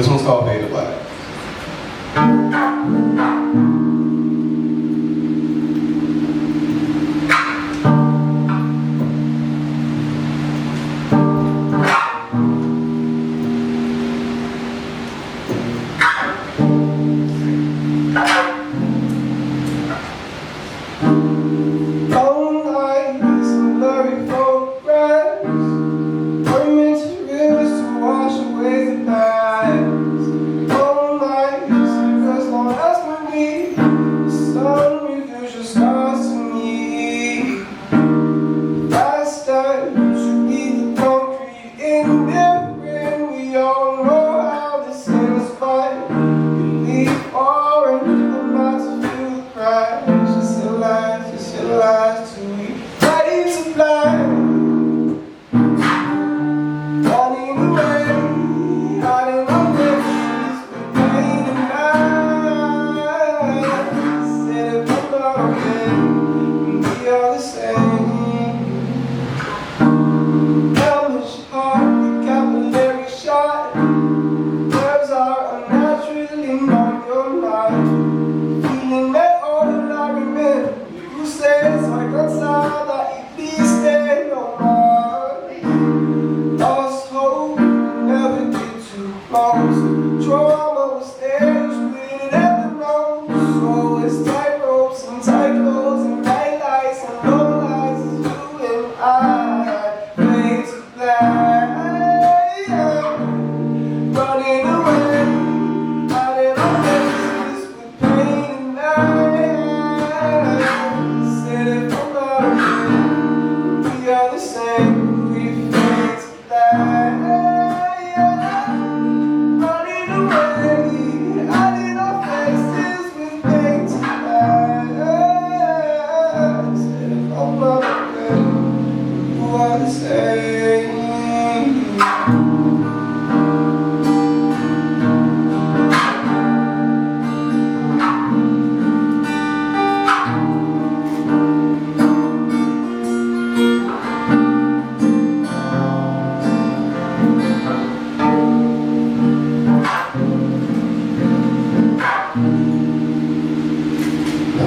This one's called Fade to Black.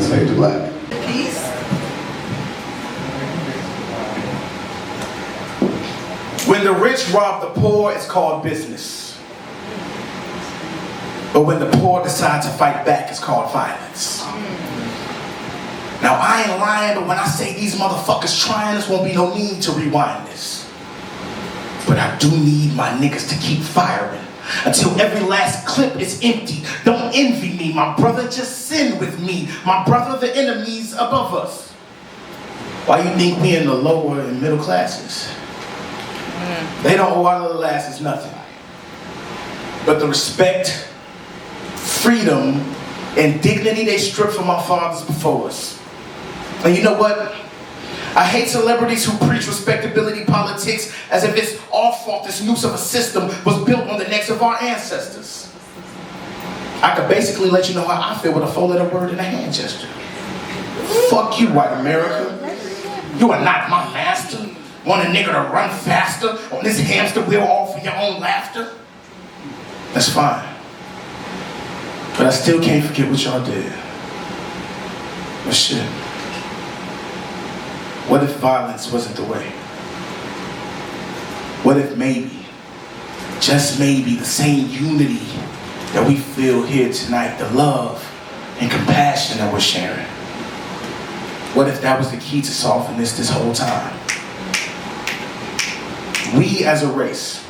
Fade to Black. When the rich rob the poor, it's called business. But when the poor decide to fight back, it's called violence. Now, I ain't lying, but when I say these motherfuckers trying, this won't be no need to rewind this. But I do need my niggas to keep firing until every last clip is empty. Don't envy me, my brother, just sin with me. My brother, the enemies above us. Why you think we in the lower and middle classes? They don't owe our little asses nothing but the respect, freedom, and dignity they stripped from our fathers before us. And you know what? I hate celebrities who preach respectability politics as if it's our fault this noose of a system was built on the necks of our ancestors. I could basically let you know how I feel with a four-letter word and a hand gesture. Fuck you, white America. You are not my master. Want a nigga to run faster on this hamster wheel all for your own laughter? That's fine. But I still can't forget what y'all did. But shit. What if violence wasn't the way? What if maybe, just maybe, the same unity that we feel here tonight, the love and compassion that we're sharing, what if that was the key to solving this whole time? We as a race,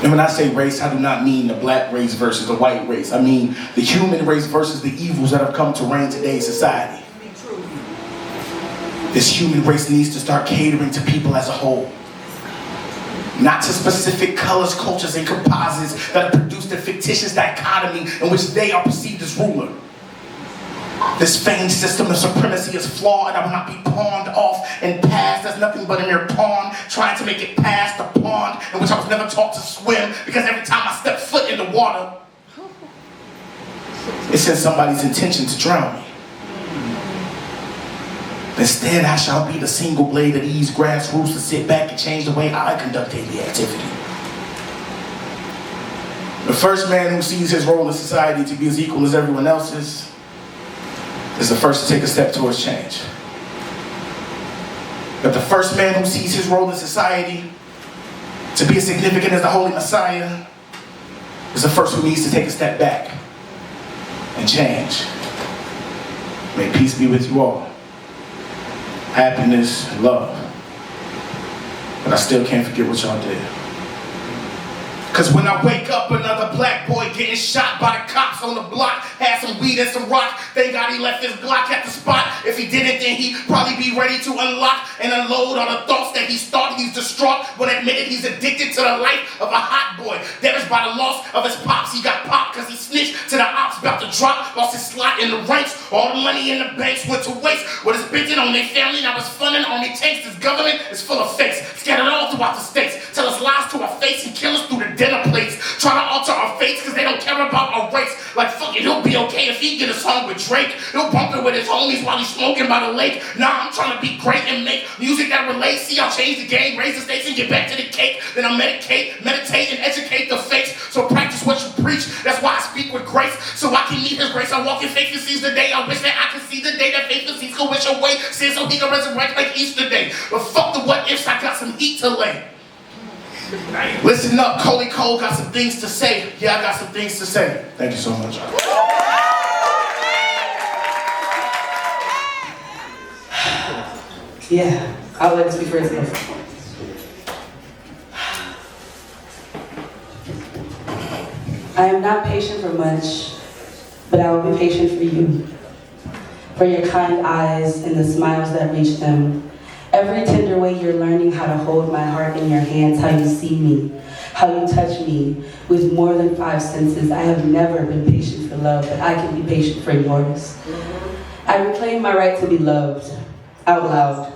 and when I say race, I do not mean the black race versus the white race. I mean the human race versus the evils that have come to reign today's society. This human race needs to start catering to people as a whole. Not to specific colors, cultures, and composites that have produced a fictitious dichotomy in which they are perceived as ruler. This feigned system of supremacy is flawed, and I will not be pawned off and passed as nothing but a mere pawn, trying to make it past the pond in which I was never taught to swim, because every time I step foot in the water, it's in somebody's intention to drown me. Instead, I shall be the single blade of these grassroots to sit back and change the way I conduct daily activity. The first man who sees his role in society to be as equal as everyone else's is the first to take a step towards change. But the first man who sees his role in society to be as significant as the Holy Messiah is the first who needs to take a step back and change. May peace be with you all. Happiness and love. But I still can't forget what y'all did. Cause when I wake up, another black boy getting shot by the cops on the block. Had some weed and some rock. Thank God he left his Glock at the spot. If he didn't, then he'd probably be ready to unlock and unload all the thoughts that he's thought. He's distraught when admitted he's addicted to the life of a hot boy. Damaged by the loss of his pops. He got popped cause he snitched to the ops about to drop. Lost his slot in the ranks. All the money in the banks went to waste. With his bitching on their family, now it's funding army tanks. This government is full of fakes. Scattered all throughout the states. Tell us lies to our face and kill us through the dinner plates. Try to alter our fates cause they don't care about our race. Like fuck it, he'll be okay if he get a song with Drake. He'll bump it with his homies while he's smoking by the lake. Nah, I'm trying to be great and make music that relates. See, I'll change the game, raise the stakes and get back to the cake. Then I'll meditate and educate the fakes. So practice what you preach. That's why I speak with grace. So I can meet his grace. I walk in faith and seize the day. I wish that I could see the day that faith and sees go wish away. Sin so he can resurrect like Easter Day. But fuck the what ifs, I got some heat to lay. Listen up, Coley Cole got some things to say. Yeah, I got some things to say. Thank you so much. Yeah, I'll let it speak for itself. I am not patient for much, but I will be patient for you. For your kind eyes and the smiles that reach them. Every tender way you're learning how to hold my heart in your hands, how you see me, how you touch me with more than 5 senses. I have never been patient for love, but I can be patient for yours. I reclaim my right to be loved out loud.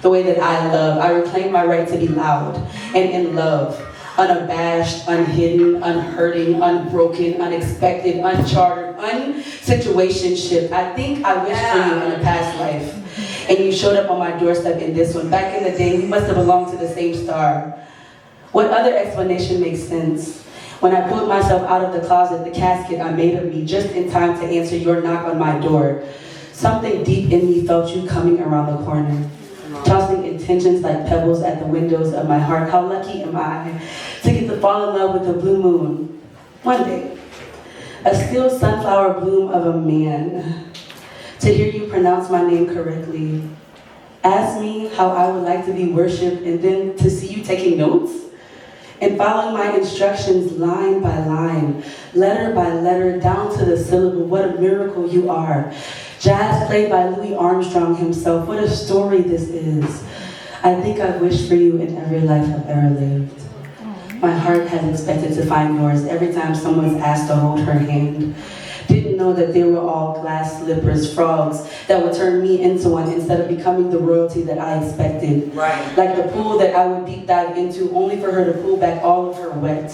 The way that I love, I reclaim my right to be loud and in love. Unabashed, unhidden, unhurting, unbroken, unexpected, unchartered, unsituationship. I think I wished for you in a past life. And you showed up on my doorstep in this one. Back in the day, we must have belonged to the same star. What other explanation makes sense? When I pulled myself out of the closet, the casket I made of me, just in time to answer your knock on my door. Something deep in me felt you coming around the corner. Tossing intentions like pebbles at the windows of my heart. How lucky am I to get to fall in love with the blue moon one day. A still sunflower bloom of a man. To hear you pronounce my name correctly. Ask me how I would like to be worshipped, and then to see you taking notes and following my instructions line by line, letter by letter, down to the syllable. What a miracle you are. Jazz played by Louis Armstrong himself. What a story this is. I think I've wished for you in every life I've ever lived. My heart has expected to find yours every time someone's asked to hold her hand. Didn't know that they were all glass slippers, frogs that would turn me into one instead of becoming the royalty that I expected. Right. Like the pool that I would deep dive into only for her to pull back all of her wet.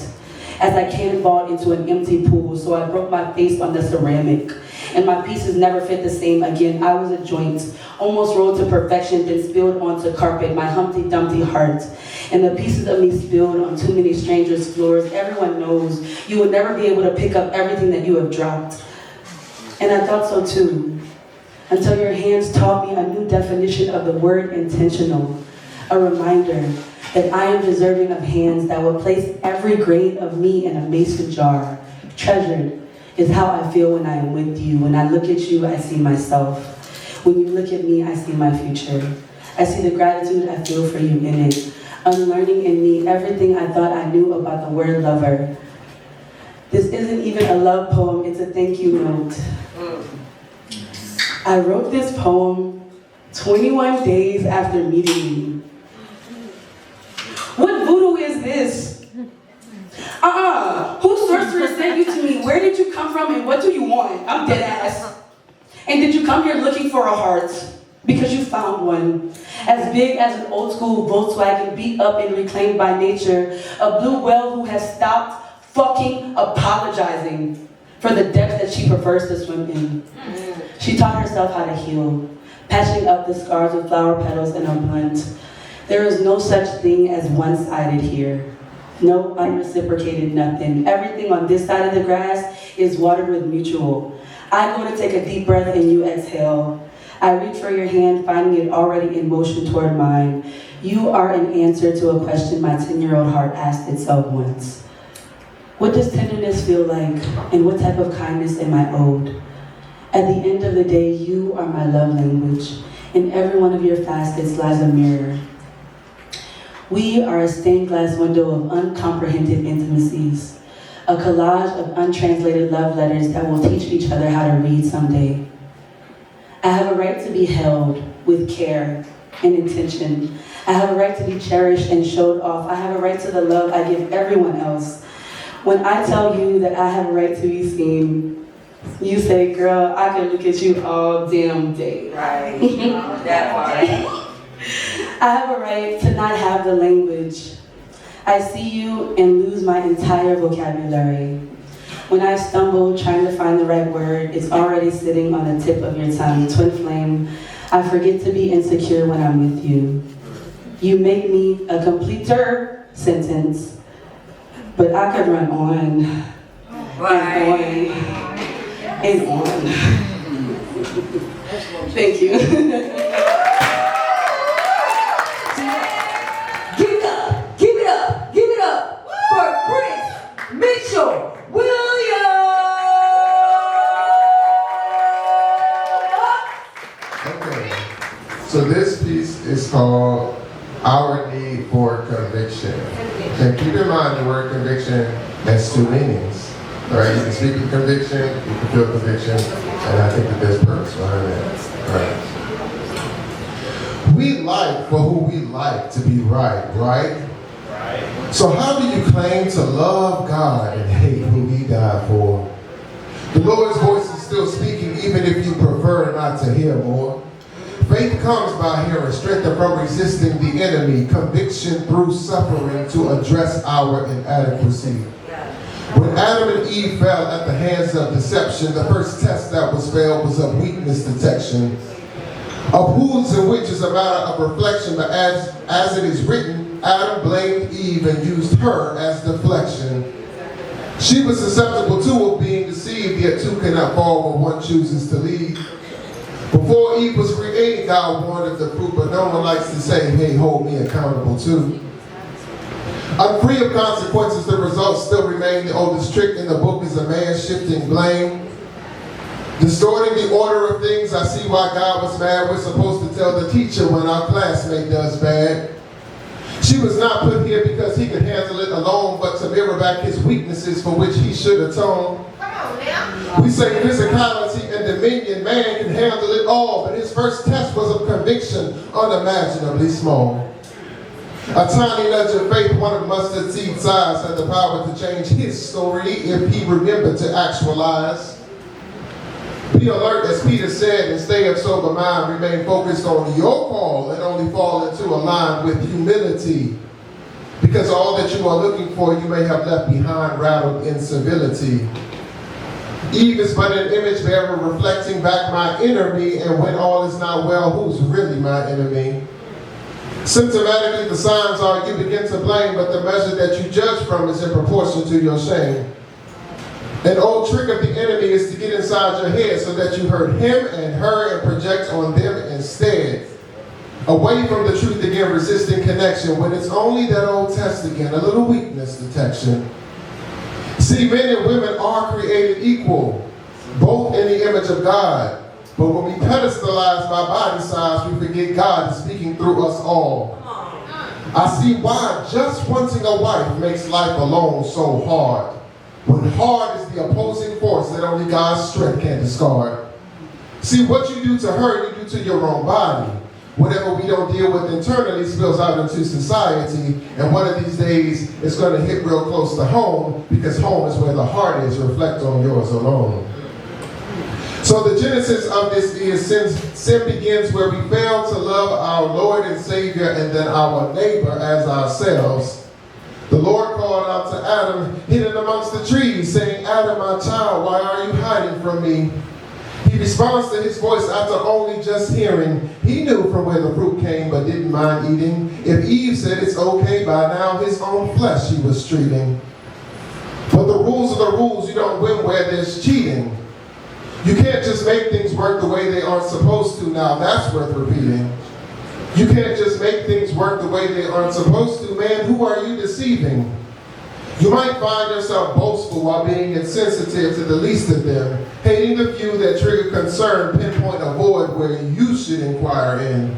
As I cannonballed into an empty pool, so I broke my face on the ceramic. And my pieces never fit the same again. I was a joint, almost rolled to perfection, then spilled onto carpet, my Humpty Dumpty heart. And the pieces of me spilled on too many strangers' floors. Everyone knows you will never be able to pick up everything that you have dropped. And I thought so too, until your hands taught me a new definition of the word intentional. A reminder that I am deserving of hands that will place every grain of me in a mason jar. Treasured is how I feel when I am with you. When I look at you, I see myself. When you look at me, I see my future. I see the gratitude I feel for you in it. Unlearning in me everything I thought I knew about the word lover. This isn't even a love poem, it's a thank you note. I wrote this poem 21 days after meeting you. What voodoo is this? Whose sorcerer sent you to me? Where did you come from and what do you want? I'm dead ass. And did you come here looking for a heart? Because you found one. As big as an old school Volkswagen, beat up and reclaimed by nature. A blue whale who has stopped fucking apologizing for the depths that she prefers to swim in. She taught herself how to heal, patching up the scars with flower petals in a blunt. There is no such thing as one-sided here. No unreciprocated nothing. Everything on this side of the grass is watered with mutual. I go to take a deep breath and you exhale. I reach for your hand, finding it already in motion toward mine. You are an answer to a question my 10-year-old heart asked itself once. What does tenderness feel like, and what type of kindness am I owed? At the end of the day, you are my love language. In every one of your facets lies a mirror. We are a stained glass window of uncomprehended intimacies, a collage of untranslated love letters that will teach each other how to read someday. I have a right to be held with care and intention. I have a right to be cherished and showed off. I have a right to the love I give everyone else. When I tell you that I have a right to be seen, you say, girl, I can look at you all damn day. Right. That part. I have a right to not have the language. I see you and lose my entire vocabulary. When I stumble trying to find the right word, it's already sitting on the tip of your tongue. Twin flame, I forget to be insecure when I'm with you. You make me a completer sentence, but I could run on and on. Thank you. Give it up for Chris Mitchell Williams. Okay, so this piece is called Our Need for Conviction. And keep in mind the word conviction has two meanings. All right, you can speak with conviction, you can feel conviction, and I think that there's purpose behind that. All right. We like for who we like to be right? So how do you claim to love God and hate who He died for? The Lord's voice is still speaking even if you prefer not to hear more. Faith comes by hearing, strengthened from resisting the enemy, conviction through suffering to address our inadequacy. When Adam and Eve fell at the hands of deception, the first test that was failed was of weakness detection. Of whose and which is a matter of reflection, but as it is written, Adam blamed Eve and used her as deflection. She was susceptible too of being deceived, yet two cannot fall when one chooses to lead. Before Eve was created, God warned of the fruit, but no one likes to say, hey, hold me accountable too. Unfree of consequences, the results still remain. The oldest trick in the book is a man shifting blame. Distorting the order of things, I see why God was mad. We're supposed to tell the teacher when our classmate does bad. She was not put here because he could handle it alone, but to mirror back his weaknesses for which he should atone. Come on now. We say physicality and dominion, man can handle it all, but his first test was of conviction, unimaginably small. A tiny nudge of faith, one of mustard seed size, had the power to change his story if he remembered to actualize. Be alert, as Peter said, and stay of sober mind. Remain focused on your call and only fall into a line with humility. Because all that you are looking for, you may have left behind rattled incivility. Eve is but an image bearer reflecting back my inner me, and when all is not well, who's really my enemy? Symptomatically, the signs are you begin to blame, but the measure that you judge from is in proportion to your shame. An old trick of the enemy is to get inside your head so that you hurt him and her and project on them instead. Away from the truth again, resisting connection, when it's only that old test again, a little weakness detection. See, men and women are created equal, both in the image of God. But when we pedestalize by body size, we forget God is speaking through us all. I see why just wanting a wife makes life alone so hard. When hard is the opposing force that only God's strength can discard. See, what you do to her, you do to your own body. Whatever we don't deal with internally spills out into society, and one of these days it's going to hit real close to home, because home is where the heart is. Reflect on yours alone. So the genesis of this is sin begins where we fail to love our Lord and Savior and then our neighbor as ourselves. The Lord called out to Adam, hidden amongst the trees, saying, Adam, my child, why are you hiding from me? He responds to his voice after only just hearing. He knew from where the fruit came but didn't mind eating. If Eve said it's okay, by now his own flesh he was treating. But the rules are the rules. You don't win where there's cheating. You can't just make things work the way they aren't supposed to. Now that's worth repeating. You can't just make things work the way they aren't supposed to. Man, who are you deceiving? You might find yourself boastful while being insensitive to the least of them, hating the few that trigger concern, pinpoint a void where you should inquire in.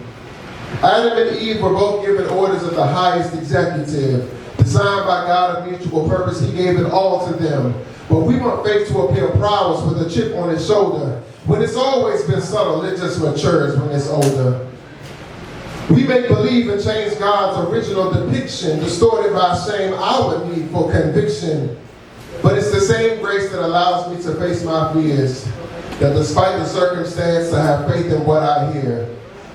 Adam and Eve were both given orders of the highest executive. Designed by God of mutual purpose, he gave it all to them. But we want faith to appear prowess with a chip on its shoulder. When it's always been subtle, it just matures when it's older. We make believe and change God's original depiction, distorted by shame I would need for conviction. But it's the same grace that allows me to face my fears, that despite the circumstance, I have faith in what I hear.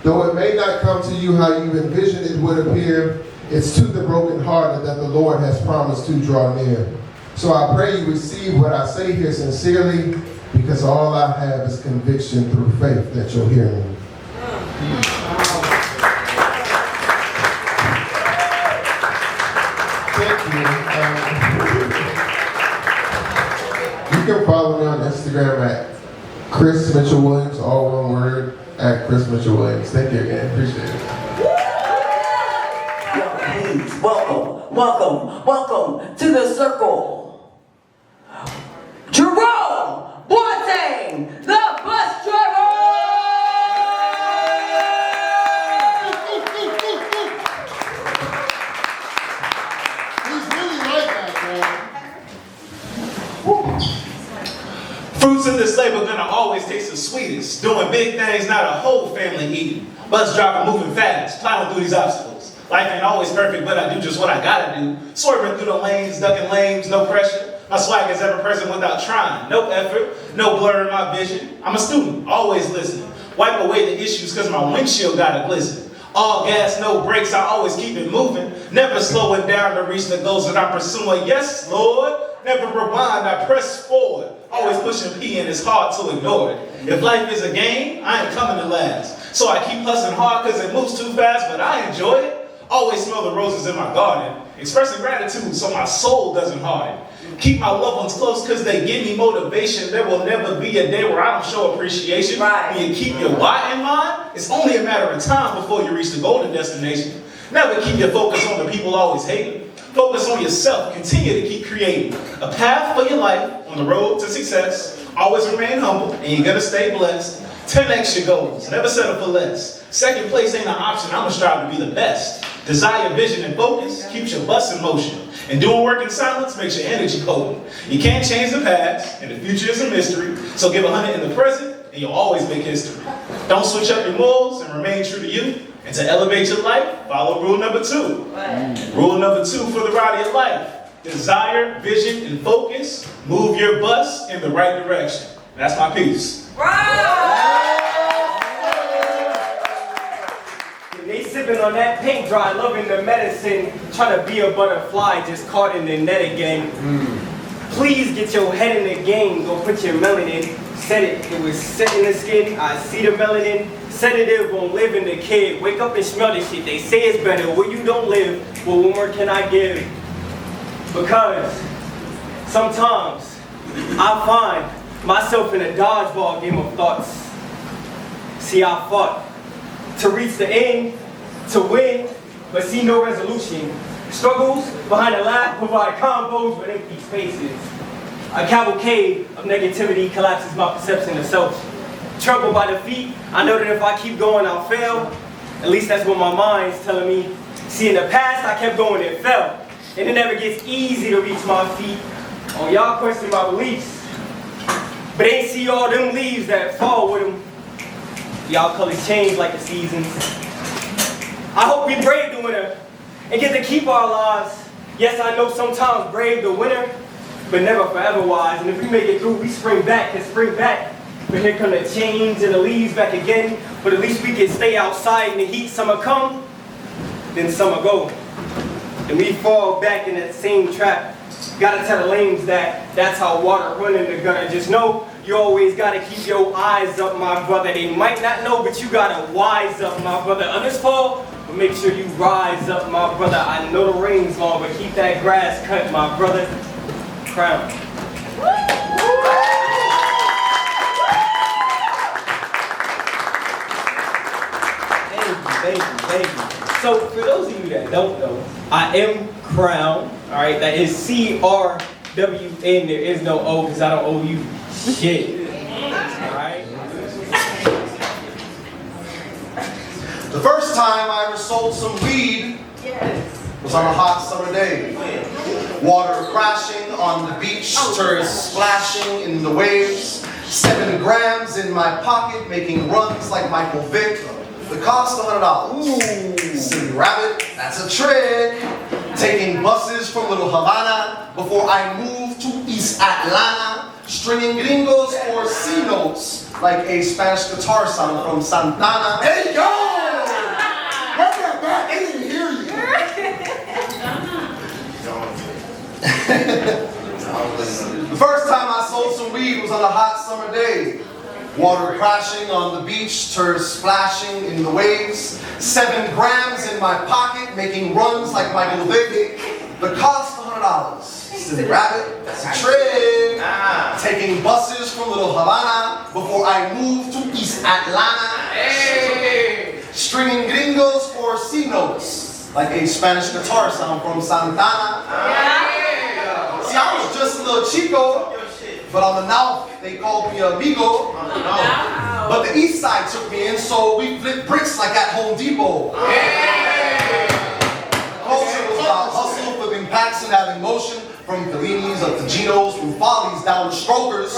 Though it may not come to you how you envision it would appear, it's to the brokenhearted that the Lord has promised to draw near. So I pray you receive what I say here sincerely, because all I have is conviction through faith that you'll hear me. Thank you. You can follow me on Instagram at Chris Mitchell Williams, all one word, at Chris Mitchell Williams. Thank you again. Appreciate it. Please, welcome to the circle. Jerome Boateng, the bus driver! He's really like that, man. Fruits of this labor gonna always taste the sweetest. Doing big things, not a whole family eating. Bus driver moving fast, plowing through these obstacles. Life ain't always perfect, but I do just what I gotta do. Swerving through the lanes, ducking lanes, no pressure. My swag is ever present without trying. No effort, no blurring my vision. I'm a student, always listening. Wipe away the issues cause my windshield gotta glisten. All gas, no brakes, I always keep it moving. Never slowing down to reach the goals that I'm pursuing. Yes, Lord. Never rewind, I press forward. Always pushing P and it's hard to ignore it. If life is a game, I ain't coming to last. So I keep hustling hard cause it moves too fast, but I enjoy it. Always smell the roses in my garden. Expressing gratitude so my soul doesn't harden. Keep my loved ones close cause they give me motivation. There will never be a day where I don't show appreciation. Right. When you keep your why in mind, it's only a matter of time before you reach the golden destination. Never keep your focus on the people always hating. Focus on yourself. Continue to keep creating a path for your life on the road to success. Always remain humble and you're gonna stay blessed. 10x your goals. Never settle for less. Second place ain't an option. I'ma strive to be the best. Desire, vision, and focus keeps your bus in motion. And doing work in silence makes your energy potent. You can't change the past, and the future is a mystery. So give 100 in the present, and you'll always make history. Don't switch up your morals and remain true to you. And to elevate your life, follow rule number 2. And rule number 2 for the ride of your life. Desire, vision, and focus. Move your bus in the right direction. That's my piece. They sipping on that paint dry, loving the medicine, trying to be a butterfly, just caught in the net again. Please get your head in the game, go put your melanin. Said it was set in the skin, I see the melanin. Sedative won't live in the kid, wake up and smell this shit. They say it's better where you don't live, but what more can I give? Because sometimes I find myself in a dodgeball game of thoughts. See, I fought to reach the end, to win, but see no resolution. Struggles behind the laugh provide combos with empty spaces. A cavalcade of negativity collapses my perception of self. Troubled by defeat, I know that if I keep going, I'll fail. At least that's what my mind's telling me. See, in the past, I kept going and fell. And it never gets easy to reach my feet. Oh, y'all question my beliefs. But ain't see all them leaves that fall with them. Y'all colors change like the seasons. I hope we brave the winter and get to keep our lives. Yes, I know sometimes brave the winter, but never forever wise. And if we make it through, we spring back and spring back. But here come the change and the leaves back again. But at least we can stay outside in the heat. Summer come, then summer go. And we fall back in that same trap. Gotta tell the lanes that that's how water run in the gutter. Just know You always gotta keep your eyes up, my brother. They might not know, but you gotta wise up, my brother. Others fall, but make sure you rise up, my brother. I know the rain's long, but keep that grass cut, my brother. Crown. Thank you. So, for those of you that don't know, I am Crown, alright? That is C-R-W-N. There is no O because I don't owe you shit. Alright? The first time I ever sold some weed was on a hot summer day. Water crashing on the beach, tourists splashing in the waves. 7 grams in my pocket, making runs like Michael Vick. The cost $100. Ooh, silly rabbit, that's a trick. Taking buses from Little Havana before I moved to East Atlanta. Stringing gringos or C notes like a Spanish guitar song from Santana. Hey yo! Where's that back? I didn't even hear you. The first time I sold some weed was on a hot summer day. Water crashing on the beach, tourists splashing in the waves. 7 grams in my pocket, making runs like Michael Vick. The cost $100. Silly rabbit, that's a trick. Taking buses from Little Havana before I moved to East Atlanta. Hey. Stringing gringos or C notes like a Spanish guitar sound from Santana. See, I was just a little chico. But on the North, they called me amigo. But the East Side took me in, so we flipped bricks like at Home Depot. Culture was about hustle, flipping packs and having motion. From Fellinis up to Geno's, from Follies down to Strokers.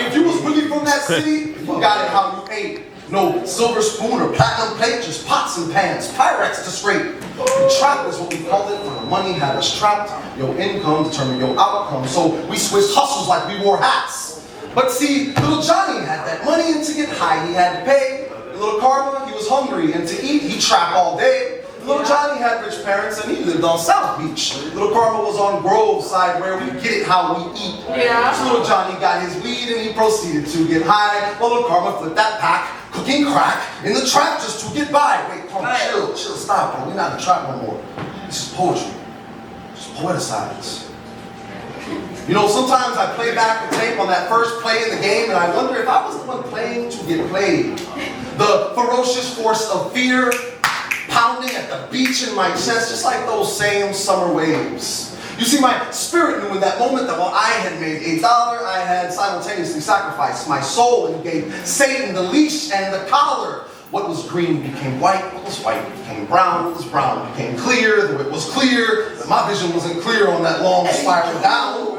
If you was really from that city, you got it how you ate. No silver spoon or platinum plate, just pots and pans, Pyrex to scrape. The trap is what we called it when the money had us trapped. Your income determined your outcome, so we switched hustles like we wore hats. But see, little Johnny had that money, and to get high he had to pay. And little Karma, he was hungry, and to eat he trapped all day. Little Johnny had rich parents and he lived on South Beach. Little Karma was on Grove side where we get it how we eat. So little Johnny got his weed and he proceeded to get high. While little Karma flipped that pack, cooking crack in the trap just to get by. Wait, Karma, chill, stop, bro. We're not in the trap no more. This is poetry. Just poeticize. You know, sometimes I play back the tape on that first play in the game and I wonder if I was the one playing to get played. The ferocious force of fear pounding at the beach in my chest, just like those same summer waves. You see, my spirit knew in that moment that while I had made $1, I had simultaneously sacrificed my soul and gave Satan the leash and the collar. What was green became white, what was white became brown, what was brown became clear, though it was clear that my vision wasn't clear on that long spiral down.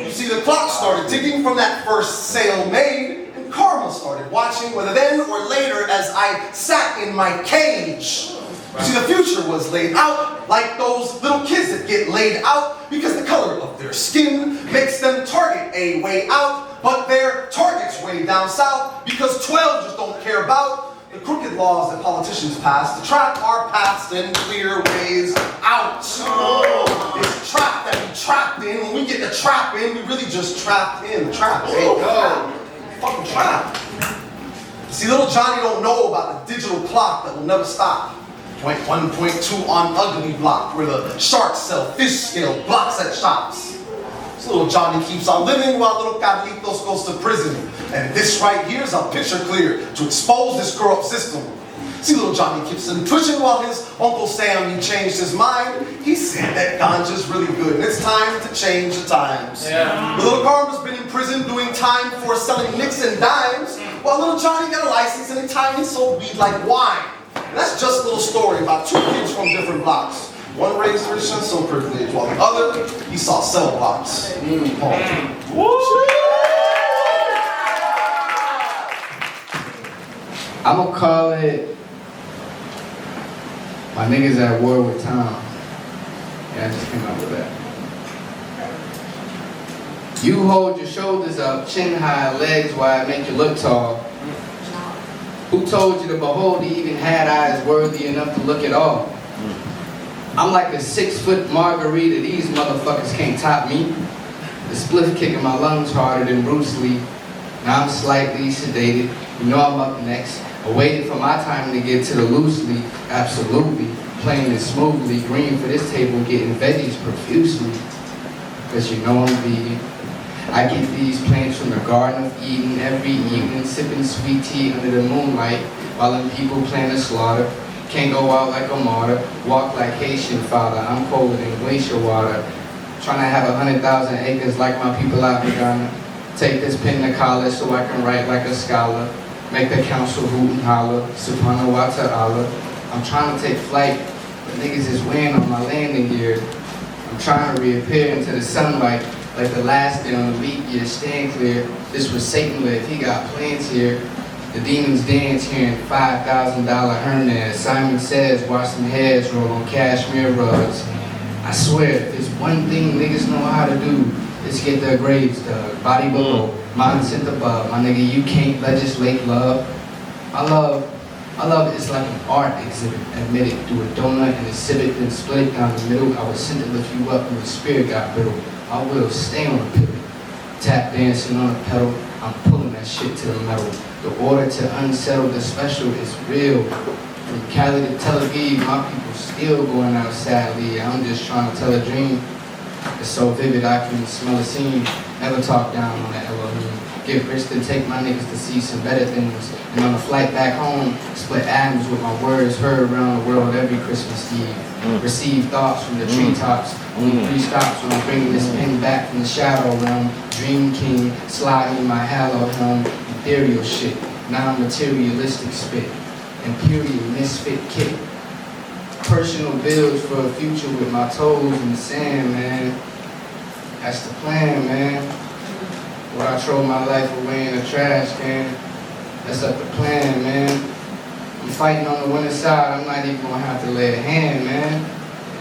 You see, the clock started ticking from that first sale made. Karma started watching, whether then or later, as I sat in my cage. You see, the future was laid out like those little kids that get laid out because the color of their skin makes them target a way out, but their target's way down south because 12 just don't care about the crooked laws that politicians pass to trap our paths and clear ways out. It's a trap that we trapped in. When we get the trap in, we really just trapped in the trap. There you go. Fucking trap. See, little Johnny don't know about the digital clock that will never stop. Point 1.2 on Ugly Block, where the sharks sell fish scale blocks at shops. So little Johnny keeps on living while little Carlitos goes to prison. And this right here is a picture clear to expose this corrupt system. See, little Johnny keeps on pushing while his Uncle Sam, he changed his mind. He said that ganja's really good and it's time to change the times. But little Karma's been in prison doing time for selling nicks and dimes, while little Johnny got a license anytime he sold weed like wine. And that's just a little story about 2 kids from different blocks. One raised rich and so privileged, while the other, he saw cell blocks. I'm gonna call it My Niggas at War with Tom. Yeah, I just came up with that. You hold your shoulders up, chin high, legs wide, make you look tall. Who told you the beholder even had eyes worthy enough to look at all? I'm like a 6-foot margarita, these motherfuckers can't top me. The spliff kicking my lungs harder than Bruce Lee. Now I'm slightly sedated. You know I'm up next. Awaiting for my time to get to the loose leaf. Absolutely. Playing it smoothly. Green for this table, getting veggies profusely. Cause you know I'm vegan. I get these plants from the Garden of Eden every evening, sipping sweet tea under the moonlight, while them people plan to slaughter. Can't go out like a martyr, walk like Haitian father. I'm colder than glacier water. Trying to have 100,000 acres like my people out in Ghana. Take this pen to college so I can write like a scholar. Make the council hoot and holler. Subhanahu wa ta'ala. I'm trying to take flight, but niggas is weighing on my landing gear. I'm trying to reappear into the sunlight like the last day on the leap year. Stand clear. This was Satan with. He got plans here. The demons dance here in $5,000 Hermes. Simon Says, watch some heads roll on cashmere rugs. I swear, if there's one thing niggas know how to do, it's get their graves dug. Body below, mindset above. My nigga, you can't legislate love. I love it's like an art exhibit. Admit it, do a donut and a civic, then split it down the middle. I was sent to lift you up when the spirit got brittle. I will stay on the pivot. Tap dancing on a pedal. I'm pulling that shit to the metal. The order to unsettle the special is real. From Cali to Tel Aviv, my people still going out sadly. I'm just trying to tell a dream. It's so vivid I can smell a scene. Never talk down on that Elohim. Get rich to take my niggas to see some better things. And on the flight back home, split atoms with my words heard around the world every Christmas Eve. Receive thoughts from the treetops. Only 3 stops when I'm bringing this pen back from the shadow realm. Dream king, sliding in my hallowed home. Ethereal shit, non-materialistic spit. Imperial misfit kit. Personal bills for a future with my toes in the sand, man. That's the plan, man. Where I throw my life away in the trash can. That's up the plan, man. I'm fighting on the winning side. I'm not even gonna have to lay a hand, man.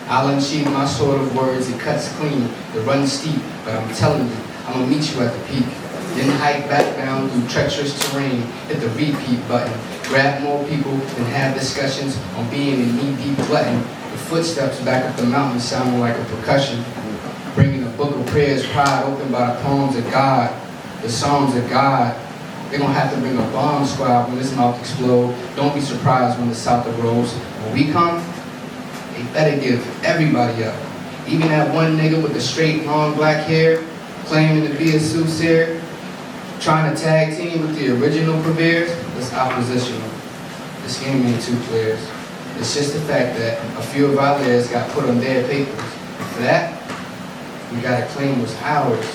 I'll unsheath my sword of words. It cuts clean. The run's steep, but I'm telling you, I'm gonna meet you at the peak. Then hike back down through treacherous terrain. Hit the repeat button. Grab more people and have discussions on being a knee-deep glutton. The footsteps back up the mountain sounding like a percussion. Bringing a book of prayers, pride open by the poems of God, the songs of God. They're gonna have to bring a bomb squad when this mouth explode. Don't be surprised when the South arose. When we come, they better give everybody up. Even that one nigga with the straight, long black hair, claiming to be a soothsayer, trying to tag team with the original purveyors, it's oppositional. This game ain't 2 players. It's just the fact that a few of our layers got put on their papers. And for that, we gotta claim what's ours.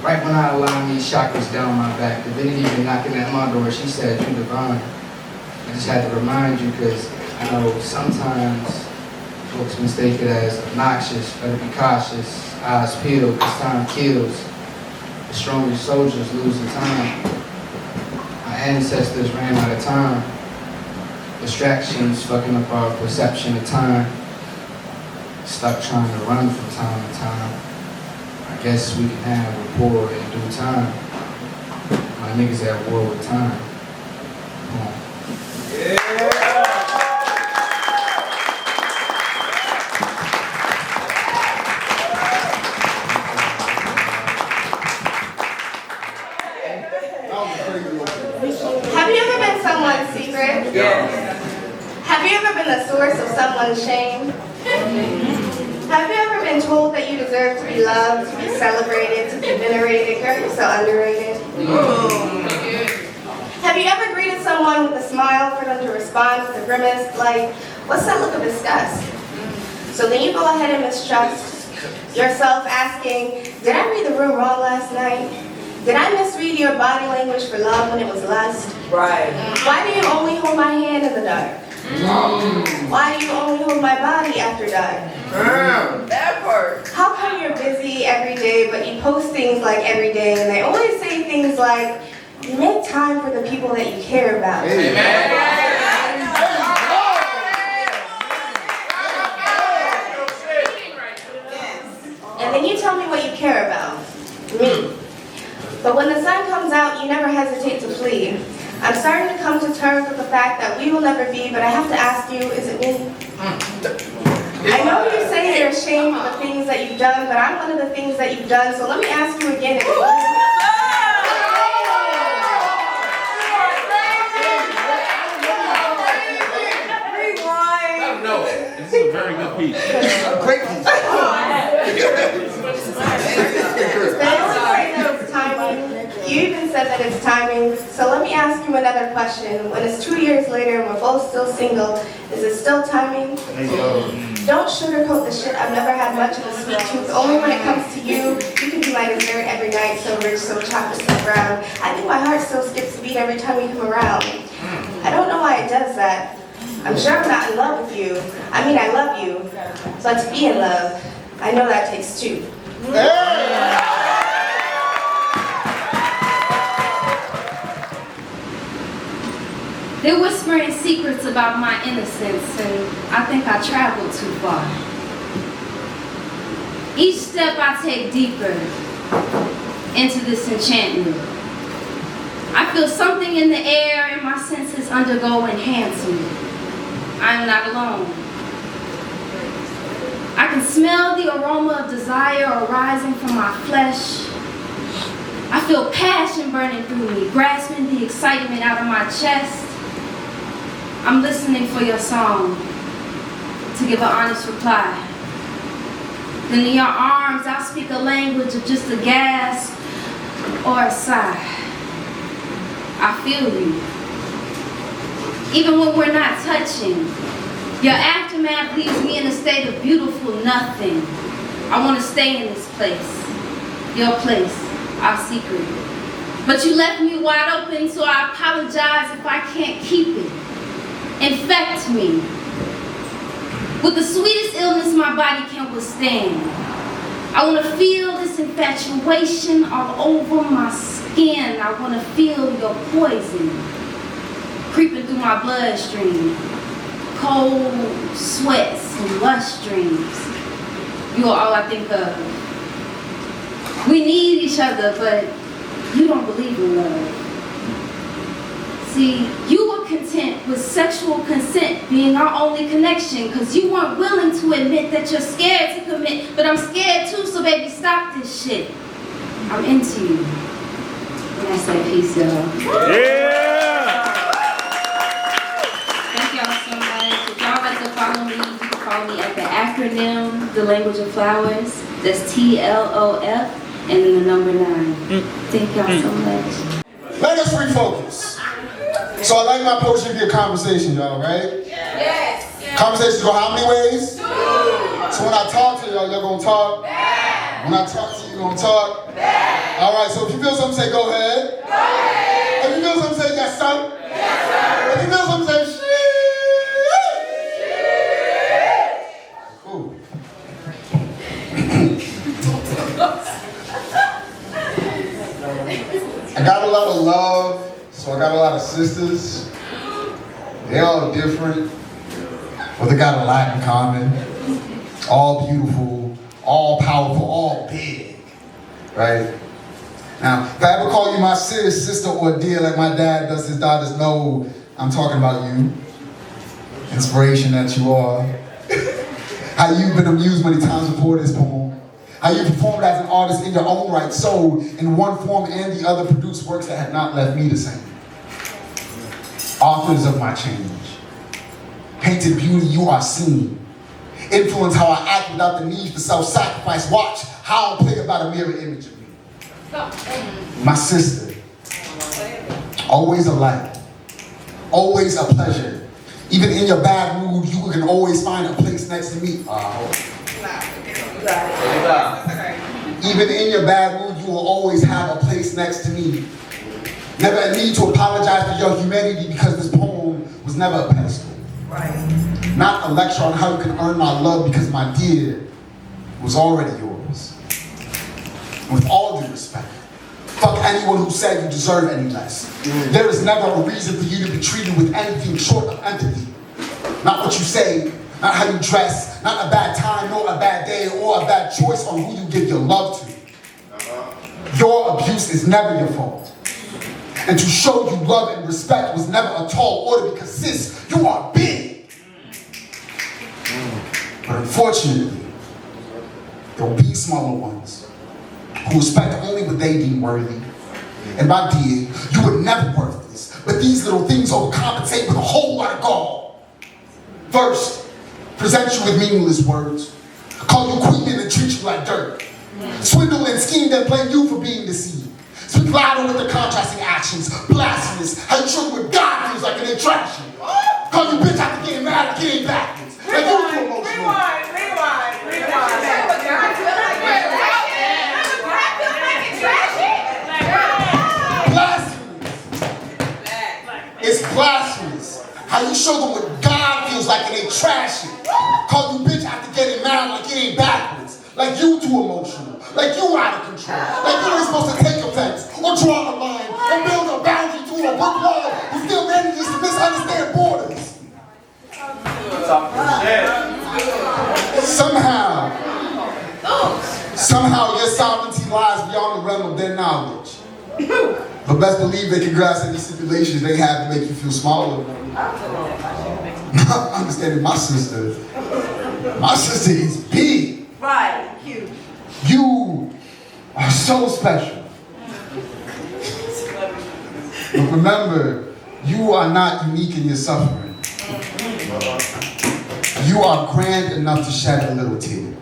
Right when I aligned these chakras down my back, divinity been knocking at my door. She said, "You divine." I just had to remind you because I know sometimes folks mistake it as obnoxious. Better be cautious. Eyes peeled, cause time kills. The strongest soldiers losing time. Our ancestors ran out of time. Distractions fucking up our perception of time. Stuck trying to run from time to time. I guess we can have rapport in due time. My niggas at war with time. Come on. Have you ever been someone's secret? Yes. Have you ever been the source of someone's shame? Have you ever been told that you deserve to be loved, to be celebrated, to be venerated? Girl, you're so underrated. Have you ever greeted someone with a smile for them to respond with a grimace like, what's that look of disgust? So then you go ahead and mistrust yourself asking, did I read the room wrong last night? Did I misread your body language for love when it was lust? Right. Why do you only hold my hand in the dark? Why do you only hold my body after dark? That part. How come you're busy every day, but you post things like every day, and they always say things like, you make time for the people that you care about. And then you tell me what you care about. Me. But when the sun comes out, you never hesitate to flee. I'm starting to come to terms with the fact that we will never be, but I have to ask you, is it me? I know you say you're ashamed of the things that you've done, but I'm one of the things that you've done, so let me ask you again. Great piece. You even said that it's timing, so let me ask you another question. When it's 2 years later and we're both still single, is it still timing? Don't sugarcoat the shit. I've never had much of a sweet tooth. Only when it comes to you, you can be my dessert every night, so rich, so chocolate, so brown. I think my heart still skips a beat every time you come around. I don't know why it does that. I'm sure I'm not in love with you. I mean, I love you, but to be in love, I know that takes two. They're whispering secrets about my innocence, and I think I traveled too far. Each step I take deeper into this enchantment. I feel something in the air and my senses undergo enhancement. I am not alone. I can smell the aroma of desire arising from my flesh. I feel passion burning through me, grasping the excitement out of my chest. I'm listening for your song to give an honest reply. Then in your arms, I'll speak a language of just a gasp or a sigh. I feel you. Even when we're not touching, your aftermath leaves me in a state of beautiful nothing. I want to stay in this place, your place, our secret. But you left me wide open, so I apologize if I can't keep it. Infect me with the sweetest illness my body can withstand. I want to feel this infatuation all over my skin. I want to feel your poison creeping through my bloodstream. Cold sweats and lush dreams. You are all I think of. We need each other, but you don't believe in love. See, you were content with sexual consent being our only connection because you weren't willing to admit that you're scared to commit, but I'm scared too, so baby, stop this shit. I'm into you. And that's that piece, y'all. Yeah! Thank y'all so much. If y'all like to follow me, you can follow me at the acronym, The Language of Flowers. That's TLOF, and then the number 9. Thank y'all so much. Let us refocus. So I like my poetry to be a conversation, y'all, right? Yes. Conversations go how many ways? 2. So when I talk to y'all, y'all gonna talk? When I talk to you, you're gonna talk? All right, so if you feel something, say go ahead. Go ahead. If you feel something, say yes, sir. Yes, sir. If you feel something, say shit. Cool. I got a lot of love. So I got a lot of sisters. They all different, but they got a lot in common. All beautiful, all powerful, all big, right? Now, if I ever call you my sis, sister, or dear like my dad does his daughters, know I'm talking about you. Inspiration that you are. How you've been amused many times before this poem. How you performed as an artist in your own right, so in one form and the other produced works that had not left me the same. Authors of my change. Painted beauty you are seen. Influence how I act without the need for self-sacrifice. Watch how I play about a mirror image of me. My sister. Always a light. Always a pleasure. Even in your bad mood, you can always find a place next to me. Even in your bad mood, you will always have a place next to me. Never a need to apologize for your humanity because this poem was never a pedestal. Right. Not a lecture on how you can earn my love because my dear was already yours. And with all due respect, fuck anyone who said you deserve any less. There is never a reason for you to be treated with anything short of empathy. Not what you say, not how you dress, not a bad time, nor a bad day, or a bad choice on who you give your love to. Your abuse is never your fault. And to show you love and respect was never a tall order because sis, you are big. But unfortunately, there will be smaller ones who respect only what they deem worthy. And my dear, you were never worth this, but these little things overcompensate with a whole lot of gall. First, present you with meaningless words, call you queen and treat you like dirt, swindle and scheme then blame you for being deceived, speak louder with the contrasting actions, blasphemous, how you show what God feels like and then trash you, call you bitch after getting mad or getting backwards, like you too emotional. It's blasphemous. How you show them what God feels like and they trash it. Call you bitch after getting mad like it ain't backwards. Like you too emotional. Like you out of control. Like you ain't supposed to take offense or draw a line or build a boundary to a brick wall who still manages to misunderstand borders. Somehow your sovereignty lies beyond the realm of their knowledge. But best believe they can grasp any stipulations they have to make you feel smaller. Not understanding my sister. My sister is big. Right, cute. You are so special. But remember, you are not unique in your suffering. You are grand enough to shed a little tear.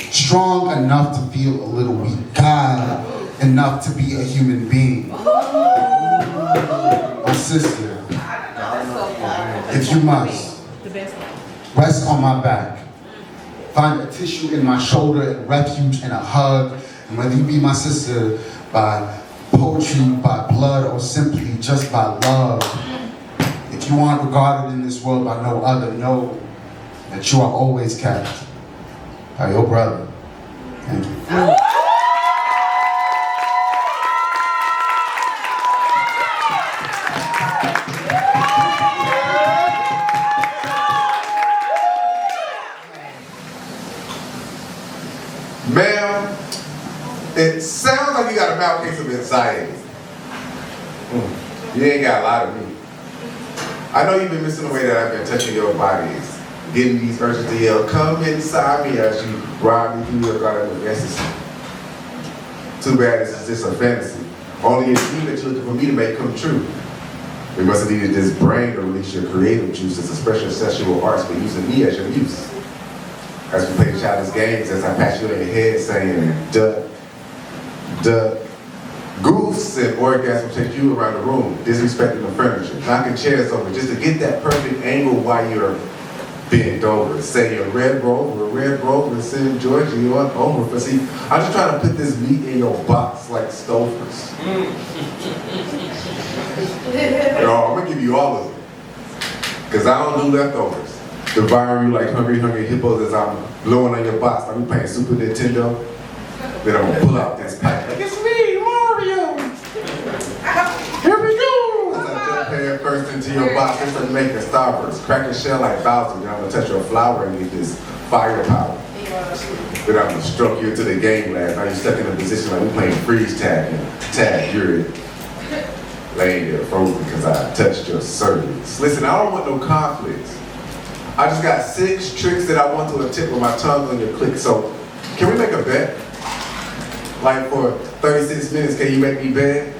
Strong enough to feel a little weak. God enough to be a human being. My sister, if you must, rest on my back. Find a tissue in my shoulder, and refuge and a hug. And whether you be my sister by poetry, by blood, or simply just by love, if you aren't regarded in this world by no other, know that you are always kept by your brother. Thank you. Ma'am, it sounds like you got a mild case of anxiety. You ain't got a lot of me. I know you've been missing the way that I've been touching your bodies, getting these urges to yell, come inside me as you ride me through your garden of ecstasy. Too bad this is just a fantasy. Only a dream that you're looking for me to make come true. We must have needed this brain to release your creative juices, especially sexual arts, but using me as your muse. As we play childish games, as I pat you in your head saying, duh, duh. Goofs and orgasms take you around the room, disrespecting the furniture, knocking chairs over just to get that perfect angle while you're bent over. Say your red rover, and send Georgia you on over. But see, I'm just trying to put this meat in your box like Stouffer's. Yo, I'm gonna give you all of them. Cause I don't do leftovers. Devouring you like hungry hippos as I'm blowing on your box. Like we playing Super Nintendo. Then I'm gonna pull out this pipe. Like, it's me, Mario! Here we go! As I jump head first into your box, it's like making Starburst. Crack a shell like Bowser. Then I'm gonna touch your flower and get this firepower. Then I'm gonna stroke you into the game last. Now you're stuck in a position like we playing freeze tag. And tag, you're laying there frozen because I touched your cervix. Listen, I don't want no conflicts. I just got 6 tricks that I want to attempt with my tongue on your click. So, can we make a bet? Like for 36 minutes, can you make me beg?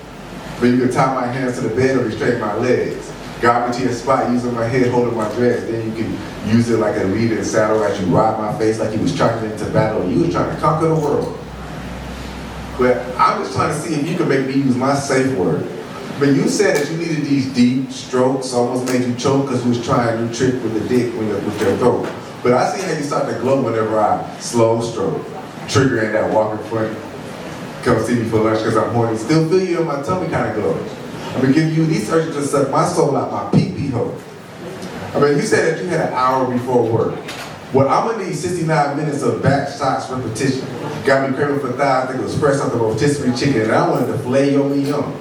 But you can tie my hands to the bed or restrain my legs. Guide me to your spot using my head holding my dress. Then you can use it like a leader in saddle as you ride my face like you was charging into battle. You was trying to conquer the world. But I'm just trying to see if you can make me use my safe word. But you said that you needed these deep strokes, almost made you choke because you was trying a new trick with the dick with your throat. But I see how you start to glow whenever I slow stroke, triggering that walking front. Come see me for lunch because I'm horny. Still feel you in my tummy kind of glow. I'm gonna give you these urges to suck my soul out my pee-pee hole. I mean, you said that you had an hour before work. Well, I'm gonna need 69 minutes of back shots repetition. Got me craving for thighs, think it was fresh off the rotisserie chicken, and I wanted to filet your meat on.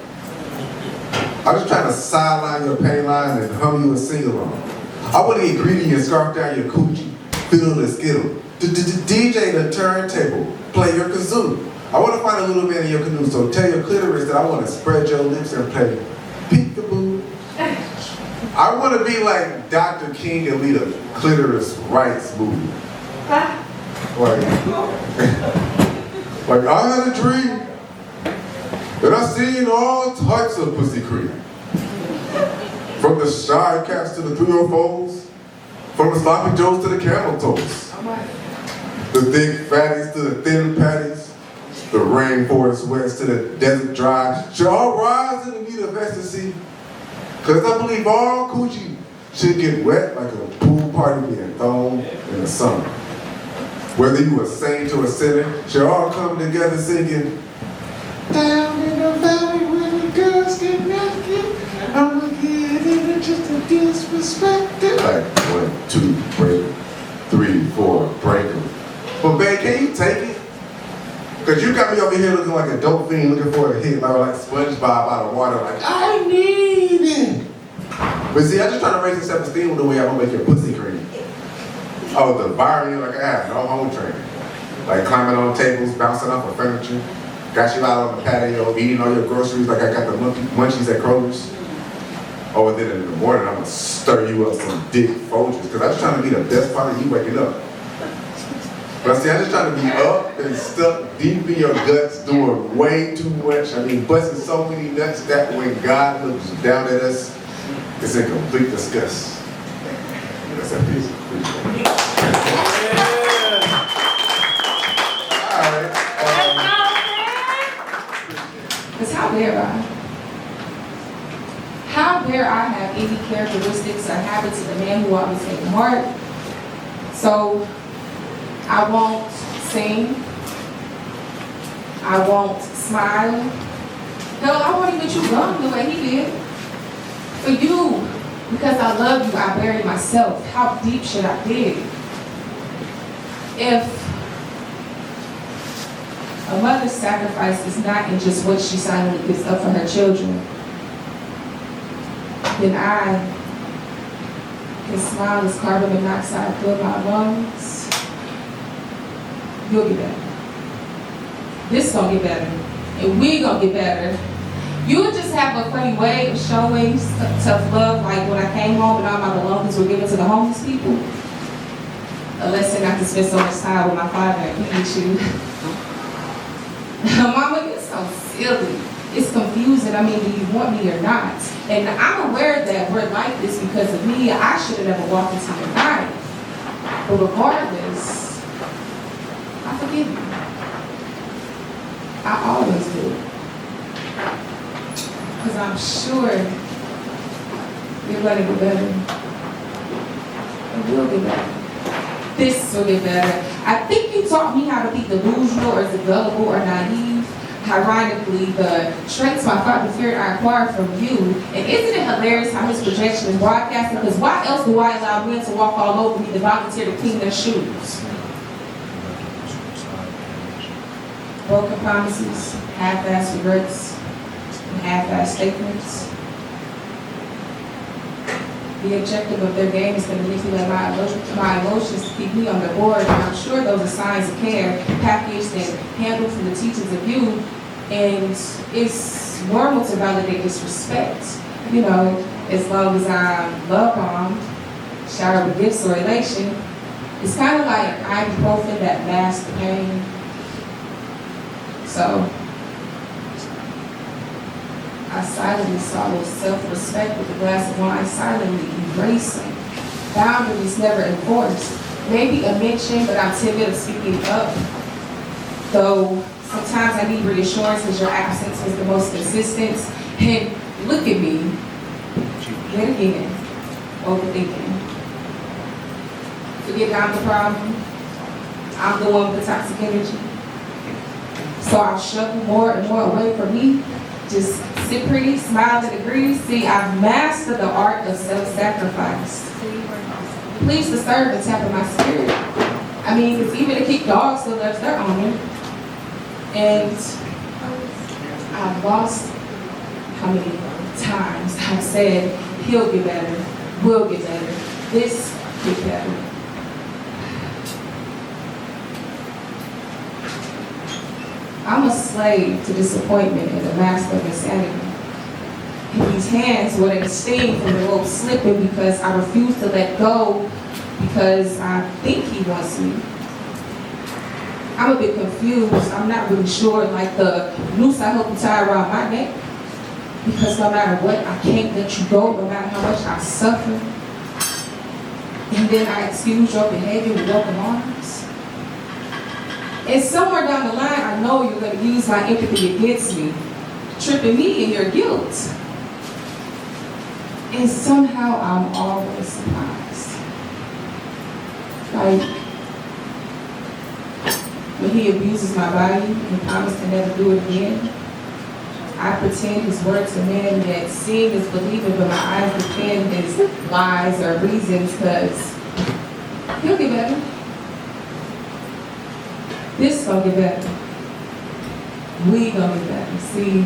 I'm just trying to sideline your pain line and hum you a sing-along. I want to get greedy and scarf down your coochie, fiddle the skittle, DJ the turntable, play your kazoo. I want to find a little man in your canoe, so tell your clitoris that I want to spread your lips and play peekaboo. I want to be like Dr. King and lead a clitoris rights movie. Like I had a dream. And I seen all types of pussy cream. From the shy cats to the 304s, From the sloppy joes to the camel toes. The thick fatties to the thin patties. The rainforest wets to the desert dry. Should all rise in the need of ecstasy. Cause I believe all coochie should get wet like a pool party being thrown in the summer. Whether you a saint or a sinner, should all come together singing, down in the valley where the girls get naked, I'ma get in just a disrespected. Like 1, 2, break 'em. 3, 4, break 'em. But babe, can you take it? Cause you got me over here looking like a dope fiend looking for a hit, like SpongeBob out of water, like, I need it. But see, I'm just trying to raise your self-esteem with the way I'm gonna make your pussy cream. Oh, the Byron, like I have no home training. Like climbing on tables, bouncing off of furniture. Got you out on the patio, eating all your groceries like I got the munchies at Kroger's. Oh, and then in the morning, I'm gonna stir you up some dick Folgers, because I'm just trying to be the best part of you waking up. But see, I'm just trying to be up and stuck deep in your guts, doing way too much. I mean, busting so many nuts that when God looks down at us, it's in complete disgust. That's a piece. Because how dare I? How dare I have any characteristics or habits of the man who always take heart? So I won't sing. I won't smile. Hell, I won't even chew gum the way he did. For you, because I love you, I bury myself. How deep should I dig? If a mother's sacrifice is not in just what she silently gives up for her children, then I can smile as carbon monoxide fill my lungs. You'll get better. This gonna get better. And we gonna get better. You just have a funny way of showing tough love, like when I came home and all my belongings were given to the homeless people. A lesson not to spend so much time with my father and eat you. Mama, you're so silly. It's confusing. I mean, do you want me or not? And I'm aware that we're like this because of me. I should have never walked into your night. But regardless, I forgive you. I always do. Because I'm sure you're going to get better. It will get better. This will get better. I think you taught me how to be delusional or gullible or naive. Ironically, the traits my father feared I acquired from you. And isn't it hilarious how his projection is broadcasting? Because why else do I allow men to walk all over me to volunteer to clean their shoes? Broken promises, half-assed regrets, and half-assed statements. The objective of their game is to manipulate my emotions to keep me on the board, and I'm sure those are signs of care, packaged and handled from the teachings of you, and it's normal to validate disrespect. You know, as long as I'm love-bombed, showered with gifts or elation, it's kind of like ibuprofen that masks the pain. So, I silently swallowed self-respect with a glass of wine, silently embracing. Boundaries never enforced. Maybe a mention, but I'm timid of speaking up. Though sometimes I need reassurance because your absence was the most consistent. And look at me, yet again, overthinking. Forget that I'm the problem. I'm the one with the toxic energy. So I'll shove more and more away from me. Just sit pretty, smile and agree. See, I've mastered the art of self-sacrifice. Please disturb the tap of my spirit. I mean, it's even to keep dogs still loves their owner. And I've lost how many times I've said, he'll get better, we'll get better, this get better. I'm a slave to disappointment and the master of insanity. In these hands where they sting from the rope slipping because I refuse to let go because I think he wants me. I'm a bit confused. I'm not really sure, like the noose I hope you tie around my neck. Because no matter what, I can't let you go, no matter how much I suffer. and then I excuse your behavior with open arms. And somewhere down the line, I know you're going to use my empathy against me, tripping me in your guilt. And somehow I'm always surprised. Like, when he abuses my body and promised to never do it again, I pretend his words are men that seeing is believing, but my eyes defend his lies or reasons, because he'll get better. This gonna get better. We gonna get better. See,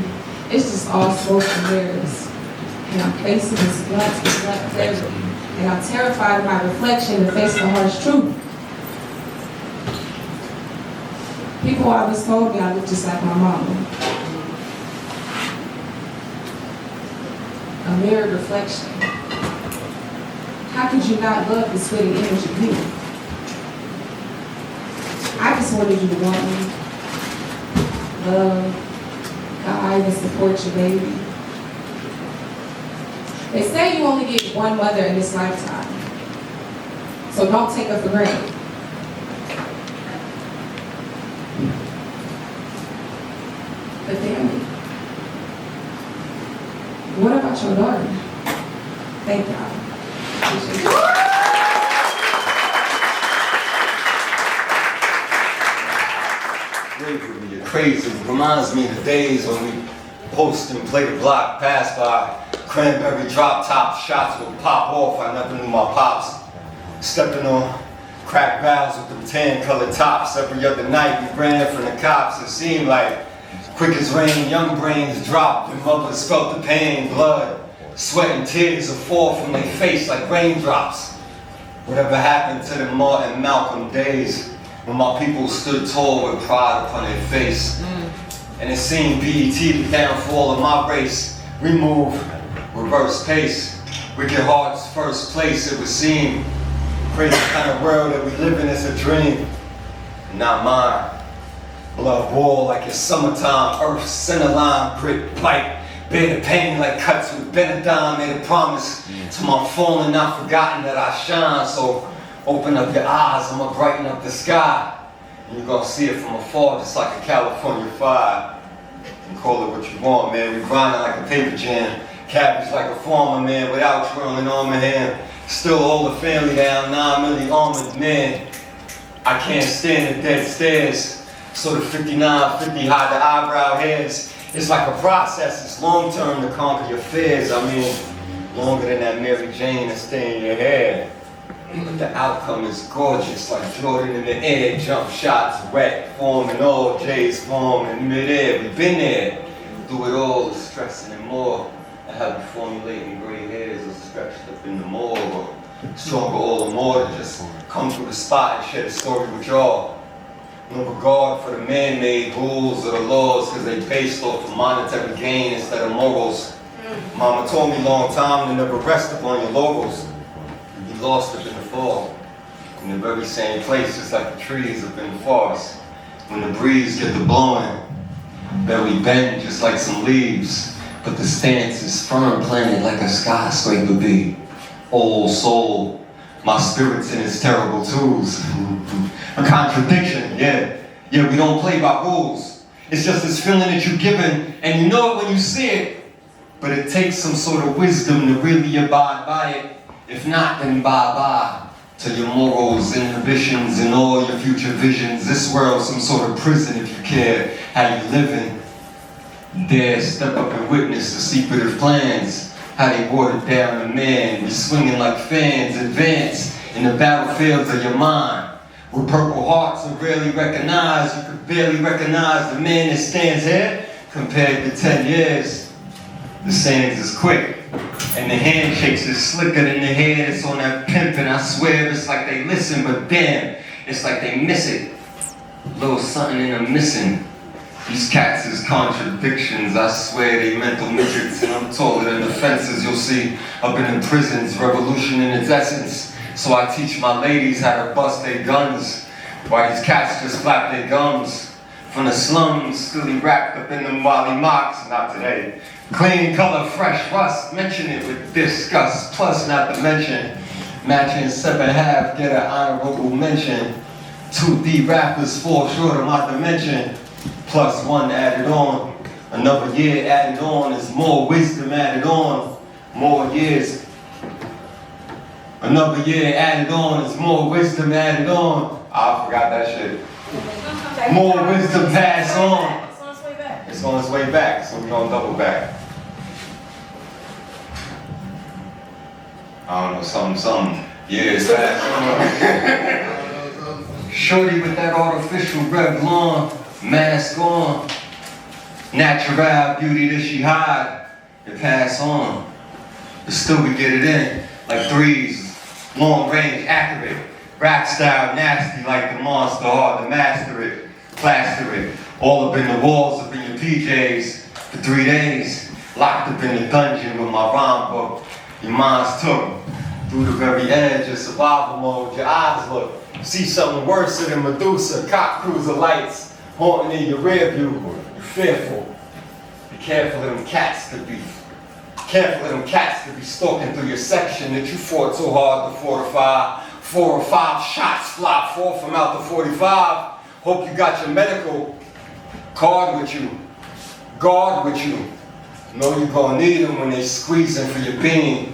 it's just all smoke and mirrors. And I'm facing this blunt therapy. And I'm terrified of my reflection to face the harsh truth. People always told me I look just like my mama. A mirrored reflection. How could you not love the sweaty image of me? I just wanted you to want me, love, guide, and support your baby. They say you only get one mother in this lifetime, so don't take her for granted. But family, what about your daughter? Thank God. You're crazy. Reminds me of the days when we post and play the block, pass by, cranberry drop top, shots would pop off. I never knew my pops. Stepping on crack valves with them tan colored tops. Every other night we ran from the cops. It seemed like quick as rain, young brains dropped and mothers felt the pain, blood, sweat and tears would fall from their face like raindrops. Whatever happened to the Martin Malcolm days when my people stood tall with pride upon their face. And it seemed BET the downfall of my race. We move, reverse pace. Wicked hearts first place, it would seem. Crazy kind of world that we live in is a dream. Not mine. Blood war like it's summertime. Earth center line, grit, bite. Bear the pain like cuts with Benadine. Made a promise to my fallen, not forgotten that I shine. So open up your eyes, I'ma brighten up the sky. And you're gonna see it from afar, just like a California fire. You can call it what you want, man. We grinding like a paper jam. Cabbage like a farmer, man, without twirling on my hand. Still hold the family down, 9 million armored men. I can't stand the dead stairs. So the 5950 hide the eyebrow hairs. It's like a process, it's long term to conquer your fears. I mean, longer than that Mary Jane that stay in your hair. But the outcome is gorgeous, like Jordan in the air, jump shots, wet, forming all J's form in midair. We've been there, do it all, the stressing and more. I have formulating gray hairs are stretched up in the morgue, or stronger all the more to just come through the spot and share the story with y'all. No regard for the man-made rules or the laws, because they based off of monetary gain instead of morals. Mama told me a long time to never rest upon your laurels. You'd be lost up in the fall, in the very same place, just like the trees up in the forest. When the breeze get the blowing, bet we bend just like some leaves, but the stance is firm, planted like a skyscraper be. Old soul, my spirit's in its terrible tools. A contradiction, yeah. Yeah, we don't play by rules. It's just this feeling that you're given, and you know it when you see it, but it takes some sort of wisdom to really abide by it. If not, then bye-bye to your morals, inhibitions, and all your future visions. This world's some sort of prison if you care how you living. Dare step up and witness the secretive plans, how they watered down the man. We swinging like fans, advance in the battlefields of your mind. With purple hearts are rarely recognized, you could barely recognize the man that stands here compared to 10 years. The sands is quick, and the handshakes is slicker than the hair that's on that pimp, and I swear it's like they listen, but damn, it's like they miss it. Little something in them missing. These cats is contradictions, I swear they mental midgets, and I'm taller than the fences you'll see up in the prisons, revolution in its essence. So I teach my ladies how to bust their guns, while these cats just flap their gums. From the slums, still wrapped up in them Wally mocks, not today. Clean color, fresh rust, mention it with disgust, plus not to mention Matching 7.5, get an honorable mention. 2D rappers fall short of my dimension. +1 added on. Another year added on is more wisdom added on. More years. Another year added on is more wisdom added on. I forgot that shit. More wisdom passed on. It's on its way back, so we're gonna double back. I don't know, something. Years passed on. Shorty with that artificial red lawn, mask on. Natural beauty that she hide, it pass on. But still we get it in, like threes, long range, accurate. Rap style, nasty like the monster, hard to master it, plaster it. All up in the walls, up in your PJs, for 3 days. Locked up in the dungeon with my rhyme book. Your mind's took through the very edge of survival mode. Your eyes look, see something worse than Medusa, cop cruiser lights, haunting in your rear view. You're fearful. Be careful of them cats to be. Careful of them cats to be stalking through your section that you fought so hard to fortify. 4 or 5 shots fly forth from out the 45. Hope you got your medical card with you, guard with you. Know you're gonna need them when they squeezing for your being.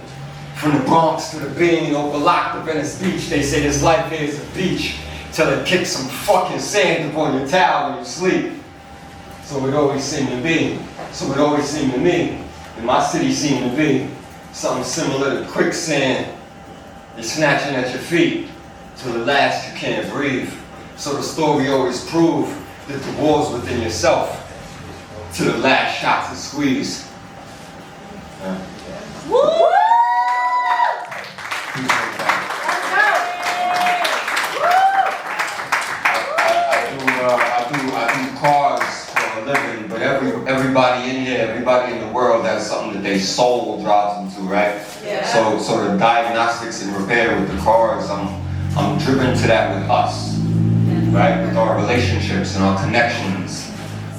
From the Bronx to the Bean, over locked up in this beach. They say this life here is a beach till it kicks some fucking sand upon your towel when you sleep. So it always seemed to be. So it always seemed to me. And my city seemed to be something similar to quicksand. They're snatching at your feet till the last you can't breathe. So the story always proved that the war's within yourself till the last shot to squeeze. I do cars for a living, but everybody in here, everybody in the world has something that their soul drives them to, right? Yeah. So the diagnostics and repair with the cars, I'm driven to that with us, right? With our relationships and our connections.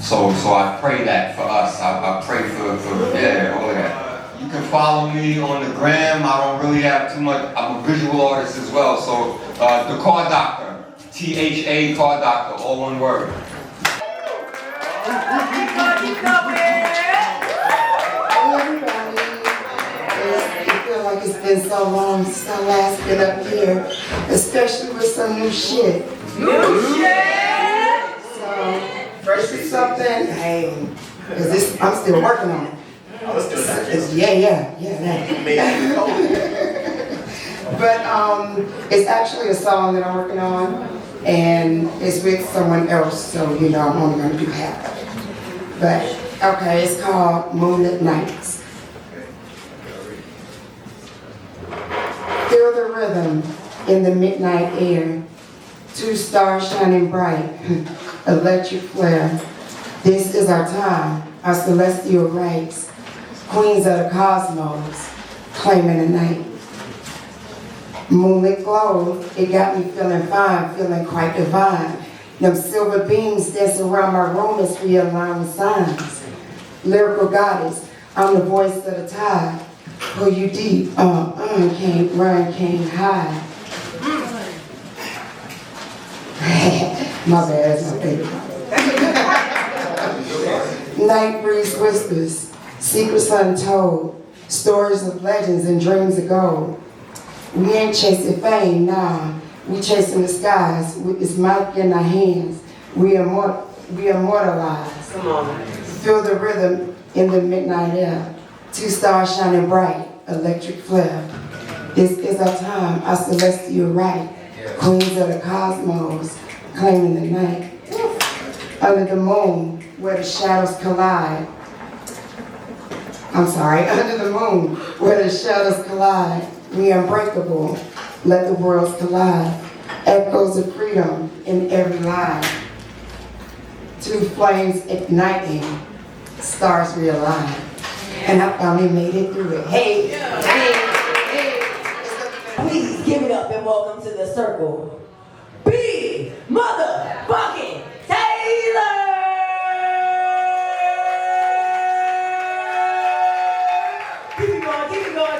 So I pray that for us. I pray for all of that. You can follow me on the gram. I don't really have too much. I'm a visual artist as well. So the Car Doctor, THA Car Doctor, all one word. Like it's been so long since I last been up here, especially with some new shit. New shit! So, this is something, hey, because I'm still working on it. Yeah. But it's actually a song that I'm working on, and it's with someone else, so you know I'm only going to do half of it. But, okay, it's called Moonlit Nights. Feel the rhythm in the midnight air. 2 stars shining bright, electric flare. This is our time, our celestial rights. Queens of the cosmos, claiming the night. Moonlit glow, it got me feeling fine, feeling quite divine. Them silver beams dance around my room as we align with signs. Lyrical goddess, I'm the voice of the tide. Pull you deep, can't run, can't hide. My bad, that's my favorite. Night breeze whispers, secrets untold, stories of legends and dreams of gold. We ain't chasing fame, nah, we chasing the skies with this mic in our hands. We immortalize. Come on. Feel the rhythm in the midnight air. 2 stars shining bright, electric flare. This is our time, our celestial right. Queens of the cosmos, claiming the night. Under the moon, where the shadows collide. Under the moon, where the shadows collide. We unbreakable, let the worlds collide. Echoes of freedom in every line. 2 flames igniting, stars realign. And I finally made it through it. Hey. Please give it up and welcome to the circle, B motherfucking Taylor! Keep it going.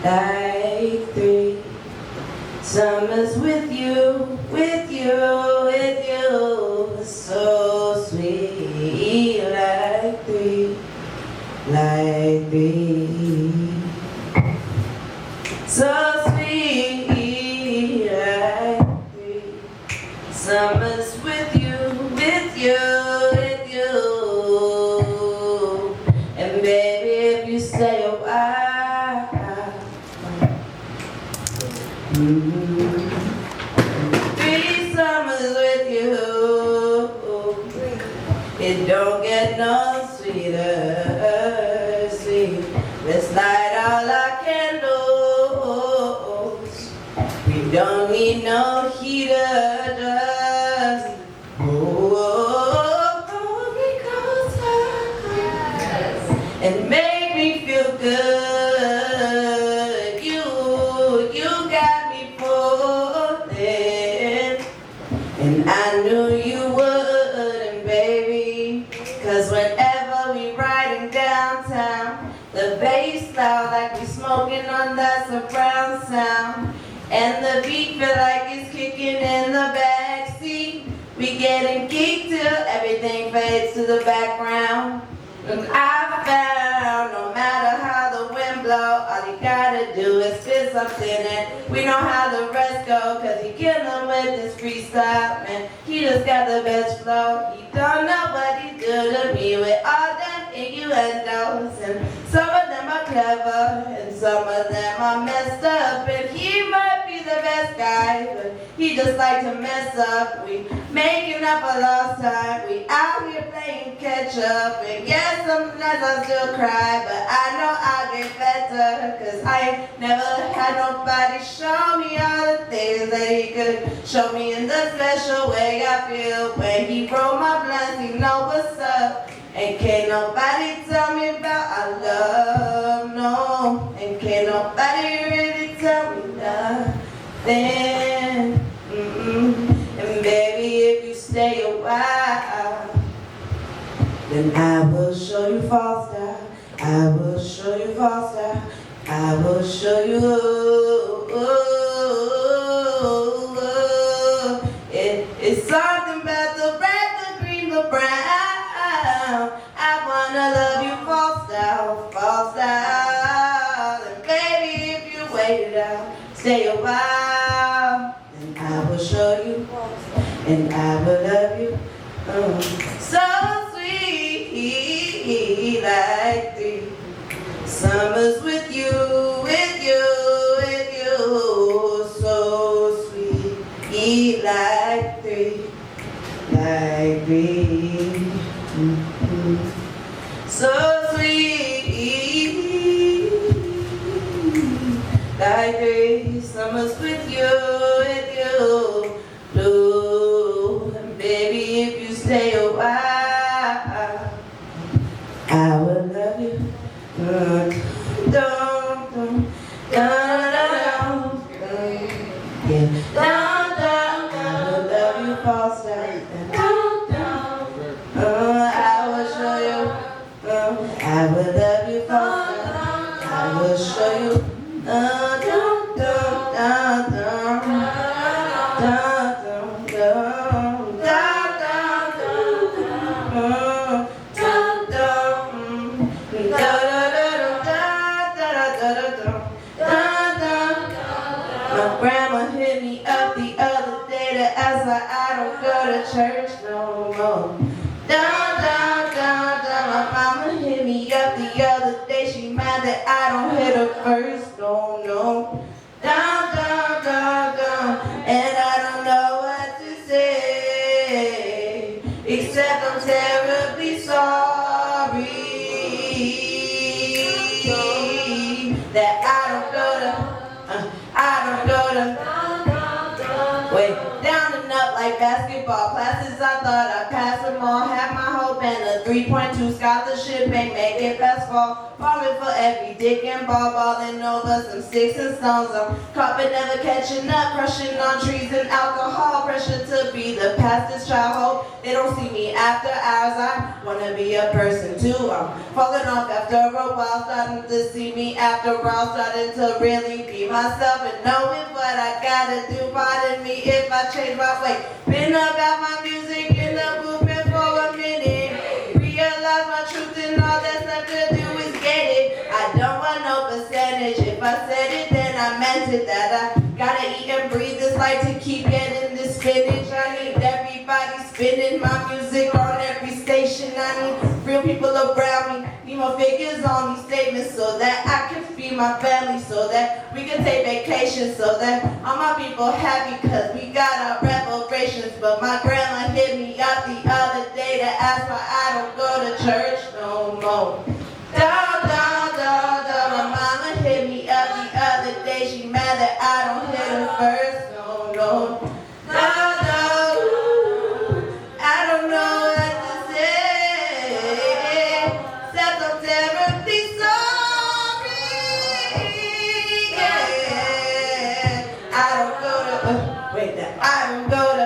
like 3 summers with you, with you, with you, so sweet, like 3, like 3, so sweet, like 3 summers with you, with you, with you, and baby, if you stay a while. 3 summers with you, it don't get no sweeter, sweet. Let's light all our candles. We don't need no heater, just hold me closer and make me feel good. And I knew you wouldn't, baby, 'cause whenever we riding downtown, the bass loud like we smoking on that surround sound, and the beat feel like it's kicking in the backseat. We getting geeked till everything fades to the background. And I found no matter how the wind blow, all you gotta do is spit something and we know how the rest go, 'cause he killin' with this freestyle, man. He just got the best flow. He don't know what he do to me with all them innuendos, and some of them are clever and some of them are messed up, and he might be the best guy, but he just like to mess up. We making up a lost time. We out here playing catch up, and yes, sometimes I still cry, but I know I'll get better, 'cause I ain't never had nobody show me all the things that he could show me in the special way I feel when he roll my blunts. He know what's up, and can't nobody tell me about our love, no, and can't nobody really tell me nothing. And baby, if you stay a while, then I will show you false style. I will show you false style. I will show you. It's something about the red, the green, the brown. I wanna love you false style, false style. And baby, if you wait it out, stay a while, then I will show you, and I will love you. So sweet, like 3 summers with you, with you, with you, so sweet, like 3, like 3, so sweet, like 3 summers with you, blue, and baby, if you stay a while, I will love you. Yeah. I will love you false style. I will show you. I will love you false style. I will show you. My grandma hit me up the other day to ask why I don't go to church no more. My mama hit me up the other day, she mad that I don't hit her first, no. And I don't know what to say, except I'm terribly sorry that I don't go to, wait, down and up like basketball. Classes I thought I passed them all. Had my hope and a 3.2 scholarship ain't make it past fall. Falling for every dick and ball, balling over some sticks and stones. I'm caught but never catching up, crushing on trees and alcohol. Pressure to be the pastor's child. Hope they don't see me after hours. I wanna be a person too. I'm falling off after a while, starting to see me after a while, starting to really be myself and knowing what I gotta do. Pardon me if I change my way. Been about my music in the movement for a minute. Realize my truth and all that's left to do is get it. I don't want no percentage. If I said it, then I meant it. That I gotta eat and breathe this life to keep getting this spinach. I need everybody spinning my music on every station. I need real people around me. Need more figures on these statements so that I can feed my family, so that we can take vacations, so that all my people happy, cause we got our reparations. But my grandma hit me up the other day to ask why I don't go to church no more. Down, down, down, down. My mama hit me up the other day. She mad that I don't hit her first. No, no. Down, down. I don't know what to say. Except I'm terribly sorry. Yeah. I don't go to, wait, I don't go to.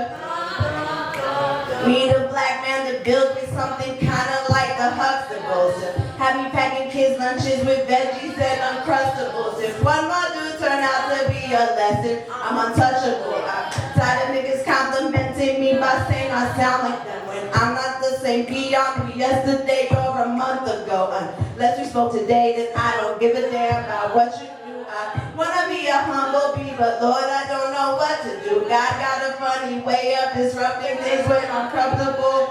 Need a black man to build me something kind of like the Huxtables. Have me packing kids' lunches with veggies and Uncrustables. If one more dude turn out to be a lesson, I'm untouchable. I'm tired of niggas complimenting me by saying I sound like them when I'm not the same beyond me yesterday or a month ago. Unless we spoke today, then I don't give a damn about what you do. I wanna be a humble bee, but Lord, I don't know what to do. God got a funny way of disrupting things when I'm comfortable.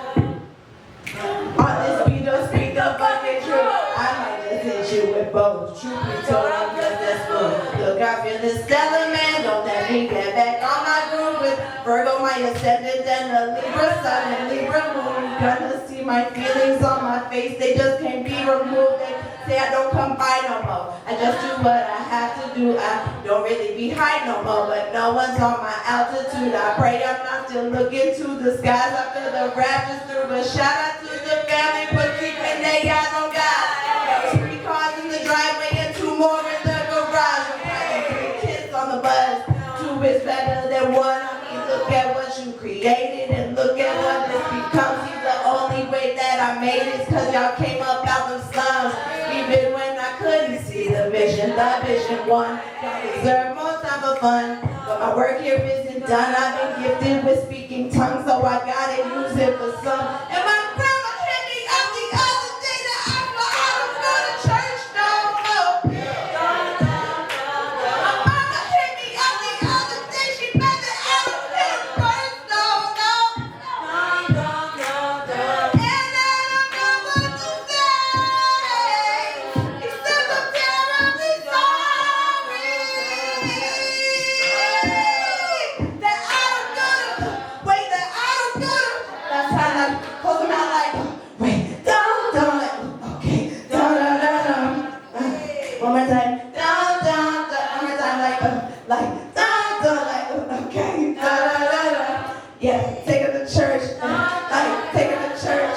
On this beat, don't speak the fucking truth. I might just hit you with both. Truth be told, I'm just as full. Look, I feel this stellar, man. Don't let me get back on my groove with Virgo, my ascendant, and the Libra sun and Libra moon. Gonna see my feelings on my face. They just can't be removed. They say I don't come by no more. I just do what I have to do. I don't really be high no more, but no one's on my altitude. I pray I'm not still looking to the skies. I feel the raptors through, but shout out to the family for keeping their eyes on God. There was 3 cars in the driveway and 2 more in the garage. I'm playing 3 kids on the bus. 2 is better than 1. I mean, look at what you created and look at what this becomes. See, the only way that I made it is cause y'all came up out the slums. Even when I couldn't see the vision won. Y'all deserve more time for fun, but my work here isn't done. I've been gifted with speaking tongues, so I gotta use it for some. And my grandma hit me up the other day to ask why I don't go to church no more. My mama hit me up the other day. She meant that I don't hit first, no, no. And I don't know what to say. Except I'm terribly sorry that I don't go to, wait, that I don't go to. Last time I close them out like, wait, down, down, like, okay, down, down, down, down. One more time, down, down, down. One more time, like, down, down, like, okay, down, down, down, down. Yeah, take her to church, like, take her to church,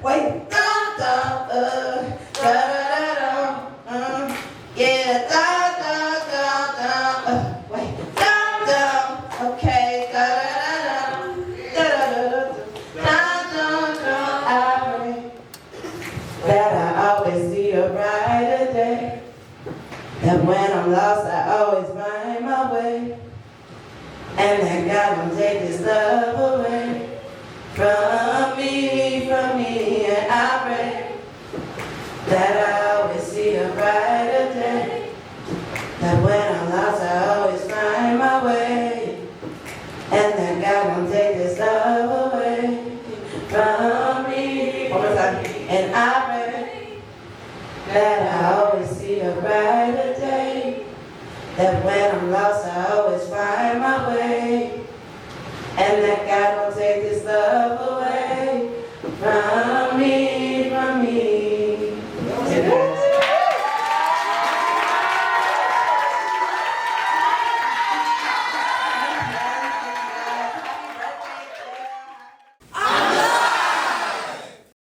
wait, down, down, down, down, down, yeah, down, down, down, down, wait, down, down, okay, down, down, down, down, down, down, I pray that I always see a brighter day, that when I'm lost, I always find my way. And that God will take this love away from me, and I pray that I always see a brighter day, that when I'm lost I always find my way, and that God will take this love away from me. One more time. And I pray that I always see a brighter day, that when I'm lost I always find my way, and that God will take this love away from